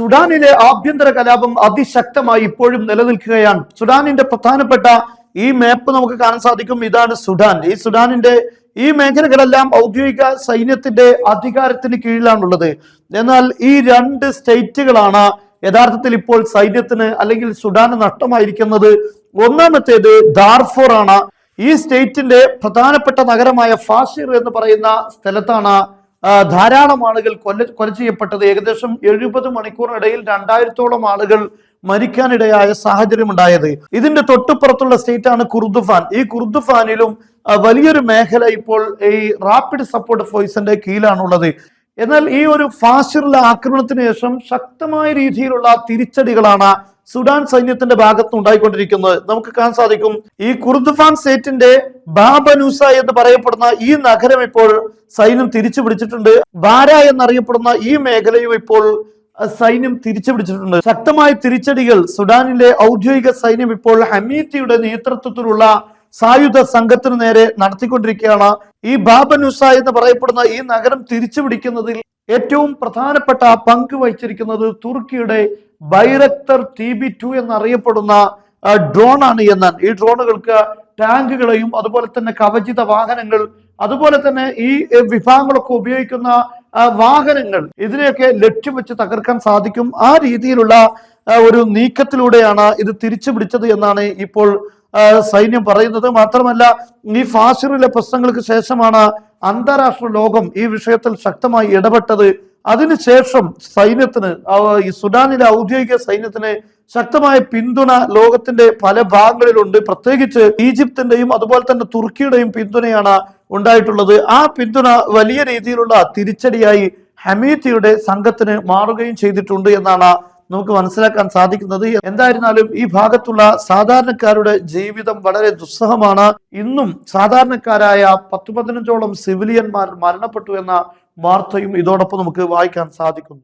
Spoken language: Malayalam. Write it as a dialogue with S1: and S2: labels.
S1: സുഡാനിലെ ആഭ്യന്തര കലാപം അതിശക്തമായി ഇപ്പോഴും നിലനിൽക്കുകയാണ്. സുഡാനിന്റെ പ്രധാനപ്പെട്ട ഈ മാപ്പ് നമുക്ക് കാണാൻ സാധിക്കും. ഇതാണ് സുഡാൻ. ഈ സുഡാനിന്റെ ഈ മേഖലകളെല്ലാം ഔദ്യോഗിക സൈന്യത്തിന്റെ അധികാരത്തിന് കീഴിലാണുള്ളത്. എന്നാൽ ഈ രണ്ട് സ്റ്റേറ്റുകളാണ് യഥാർത്ഥത്തിൽ ഇപ്പോൾ സൈന്യത്തിന് അല്ലെങ്കിൽ സുഡാന് നഷ്ടമായിരിക്കുന്നത്. ഒന്നാമത്തേത് ദാർഫൂർ ആണ്. ഈ സ്റ്റേറ്റിന്റെ പ്രധാനപ്പെട്ട നഗരമായ ഫാഷിർ എന്ന് പറയുന്ന സ്ഥലത്താണ് ധാരാളം ആളുകൾ കൊല ചെയ്യപ്പെട്ടത്. ഏകദേശം 70 മണിക്കൂറിനിടയിൽ 2000-ഓളം ആളുകൾ മരിക്കാനിടയായ സാഹചര്യം ഉണ്ടായത്. ഇതിന്റെ തൊട്ടുപുറത്തുള്ള സ്റ്റേറ്റ് ആണ് കുർദുഫാൻ. ഈ കുർദുഫാനിലും വലിയൊരു മേഖല ഇപ്പോൾ ഈ റാപ്പിഡ് സപ്പോർട്ട് ഫോഴ്സിന്റെ കീഴിലാണുള്ളത്. എന്നാൽ ഈ ഒരു ഫാഷിറിലെ ആക്രമണത്തിന് ശേഷം ശക്തമായ രീതിയിലുള്ള തിരിച്ചടികളാണ് സുഡാൻ സൈന്യത്തിന്റെ ഭാഗത്ത് ഉണ്ടായിക്കൊണ്ടിരിക്കുന്നത്. നമുക്ക് കാണാൻ സാധിക്കും ഈ കുർദുഫാൻ സ്റ്റേറ്റിന്റെ ബാബനൂസ എന്ന് പറയപ്പെടുന്ന ഈ നഗരം ഇപ്പോൾ സൈന്യം തിരിച്ചു പിടിച്ചിട്ടുണ്ട്. ബാര എന്നറിയപ്പെടുന്ന ഈ മേഖലയും ഇപ്പോൾ സൈന്യം തിരിച്ചു പിടിച്ചിട്ടുണ്ട്. ശക്തമായ തിരിച്ചടികൾ സുഡാനിലെ ഔദ്യോഗിക സൈന്യം ഇപ്പോൾ ഹമീത്തിയുടെ നേതൃത്വത്തിലുള്ള സായുധ സംഘത്തിന് നേരെ നടത്തിക്കൊണ്ടിരിക്കുകയാണ്. ഈ ബാബനൂസ എന്ന് പറയപ്പെടുന്ന ഈ നഗരം തിരിച്ചു പിടിക്കുന്നതിൽ ഏറ്റവും പ്രധാനപ്പെട്ട പങ്ക് വഹിച്ചിരിക്കുന്നത് തുർക്കിയുടെ ബൈറക്തർ TB2 എന്നറിയപ്പെടുന്ന ഡ്രോൺ ആണ് എന്നാണ്. ഈ ഡ്രോണുകൾക്ക് ടാങ്കുകളെയും അതുപോലെ തന്നെ കവചിത വാഹനങ്ങൾ, അതുപോലെ തന്നെ ഈ വിഭാഗങ്ങളൊക്കെ ഉപയോഗിക്കുന്ന വാഹനങ്ങൾ, ഇതിനെയൊക്കെ ലക്ഷ്യം വെച്ച് തകർക്കാൻ സാധിക്കും. ആ രീതിയിലുള്ള ഒരു നീക്കത്തിലൂടെയാണ് ഇത് തിരിച്ചു പിടിച്ചത് എന്നാണ് ഇപ്പോൾ സൈന്യം പറയുന്നത്. മാത്രമല്ല, ഈ ഫാഷിറിലെ പ്രശ്നങ്ങൾക്ക് ശേഷമാണ് അന്താരാഷ്ട്ര ലോകം ഈ വിഷയത്തിൽ ശക്തമായി ഇടപെട്ടത്. അതിനുശേഷം സൈന്യത്തിന്, ഈ സുഡാനിലെ ഔദ്യോഗിക സൈന്യത്തിന് ശക്തമായ പിന്തുണ ലോകത്തിന്റെ പല ഭാഗങ്ങളിലുണ്ട്. പ്രത്യേകിച്ച് ഈജിപ്തിന്റെയും അതുപോലെ തന്നെ തുർക്കിയുടെയും പിന്തുണയാണ് ഉണ്ടായിട്ടുള്ളത്. ആ പിന്തുണ വലിയ രീതിയിലുള്ള തിരിച്ചടിയായി ഹമീത്തിയുടെ സംഘത്തിന് മാറുകയും ചെയ്തിട്ടുണ്ട് എന്നാണ് നമുക്ക് മനസ്സിലാക്കാൻ സാധിക്കുന്നത്. എന്തായിരുന്നാലും ഈ ഭാഗത്തുള്ള സാധാരണക്കാരുടെ ജീവിതം വളരെ ദുസ്സഹമാണ്. ഇന്നും സാധാരണക്കാരായ 10-15ഓളം സിവിലിയന്മാർ മരണപ്പെട്ടു എന്ന വാർത്തയും ഇതോടൊപ്പം നമുക്ക് വായിക്കാൻ സാധിക്കുന്നു.